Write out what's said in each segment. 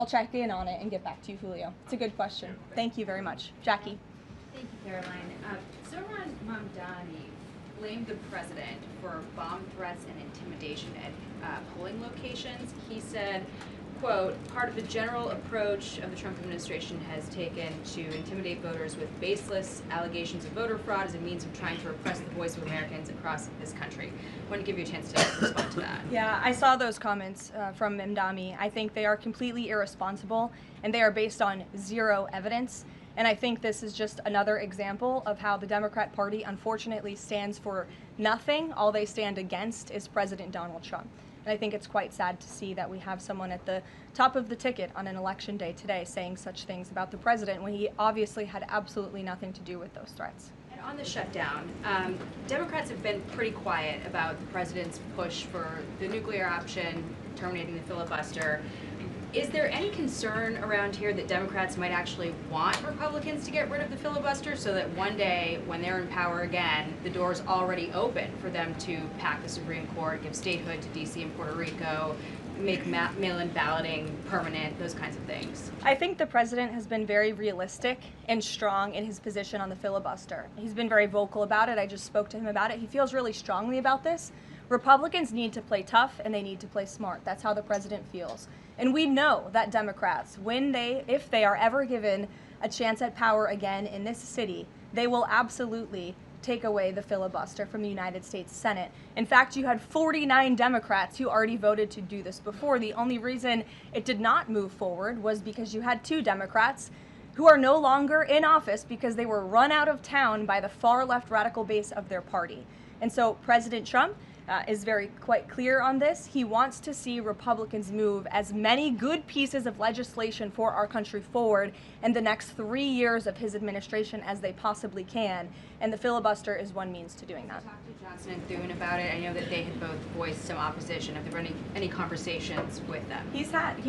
I'll check in on it and get back to you, Julio. It's a good question. Thank you very much. Jackie. Thank you, Caroline. Zoran Mamdani blamed the president for bomb threats and intimidation at polling locations. He said, quote, part of the general approach of the Trump administration has taken to intimidate voters with baseless allegations of voter fraud as a means of trying to repress the voice of Americans across this country. I want to give you a chance to respond to that. Yeah, I saw those comments from Mamdani. I think they are completely irresponsible, and they are based on zero evidence. And I think this is just another example of how the Democrat Party unfortunately stands for nothing. All they stand against is President Donald Trump. And I think it's quite sad to see that we have someone at the top of the ticket on an election day today saying such things about the president when he obviously had absolutely nothing to do with those threats. And on the shutdown, Democrats have been pretty quiet about the president's push for the nuclear option, terminating the filibuster. Is there any concern around here that Democrats might actually want Republicans to get rid of the filibuster so that one day, when they're in power again, the door's already open for them to pack the Supreme Court, give statehood to D.C. and Puerto Rico, make mail-in balloting permanent, those kinds of things? I think the president has been very realistic and strong in his position on the filibuster. He's been very vocal about it. I just spoke to him about it. He feels really strongly about this. Republicans need to play tough and they need to play smart. That's how the president feels. And we know that Democrats, if they are ever given a chance at power again in this city, they will absolutely take away the filibuster from the United States Senate. In fact, you had 49 Democrats who already voted to do this before. The only reason it did not move forward was because you had 2 Democrats who are no longer in office because they were run out of town by the far left radical base of their party. And so President Trump is quite clear on this. He wants to see Republicans move as many good pieces of legislation for our country forward in the next 3 years of his administration as they possibly can, and the filibuster is one means to doing that. Talk to Johnson and Thune about it. I know that they had both voiced some opposition. Have there been any conversations with them? He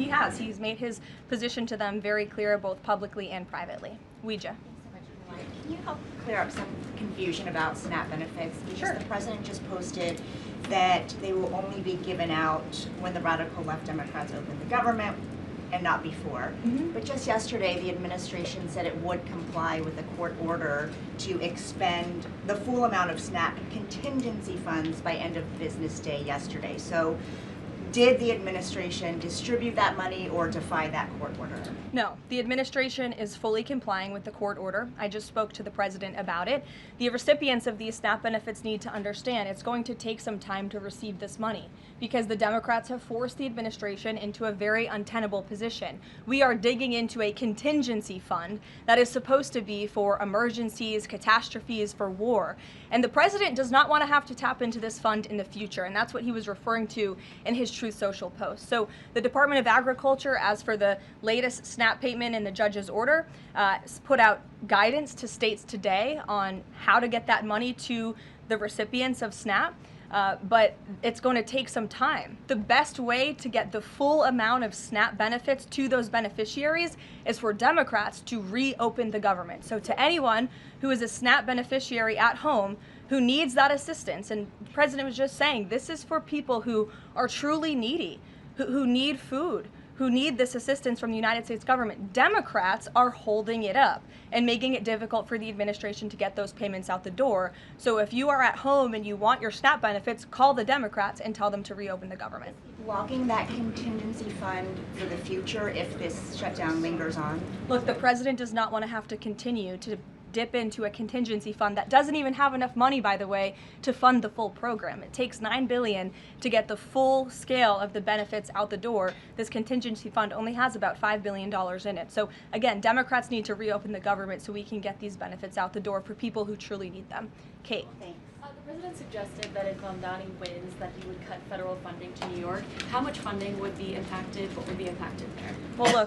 has. He's made his position to them very clear, both publicly and privately. Ouija. Can you help clear up some confusion about SNAP benefits? Because Sure. The president just posted that they will only be given out when the radical left Democrats open the government and not before. But just yesterday, the administration said it would comply with a court order to expend the full amount of SNAP contingency funds by end of business day yesterday. So did the administration distribute that money or defy that court order? No, the administration is fully complying with the court order. I just spoke to the president about it. The recipients of these SNAP benefits need to understand it's going to take some time to receive this money because the Democrats have forced the administration into a very untenable position. We are digging into a contingency fund that is supposed to be for emergencies, catastrophes, for war. And the president does not want to have to tap into this fund in the future, and that's what he was referring to in his Truth Social post. So the Department of Agriculture, as for the latest SNAP payment in the judge's order, put out guidance to states today on how to get that money to the recipients of SNAP. But it's going to take some time. The best way to get the full amount of SNAP benefits to those beneficiaries is for Democrats to reopen the government. So to anyone who is a SNAP beneficiary at home who needs that assistance, and the president was just saying, this is for people who are truly needy, who need food, who need this assistance from the United States government. Democrats are holding it up and making it difficult for the administration to get those payments out the door. So if you are at home and you want your SNAP benefits, call the Democrats and tell them to reopen the government. Blocking that contingency fund for the future if this shutdown lingers on? Look, the president does not want to have to continue to dip into a contingency fund that doesn't even have enough money, by the way, to fund the full program. It takes $9 billion to get the full scale of the benefits out the door. This contingency fund only has about $5 billion in it. So again, Democrats need to reopen the government so we can get these benefits out the door for people who truly need them. Kate. Thanks. The president suggested that if Mamdani wins, that he would cut federal funding to New York. How much funding would be impacted? What would be impacted there? Well, look,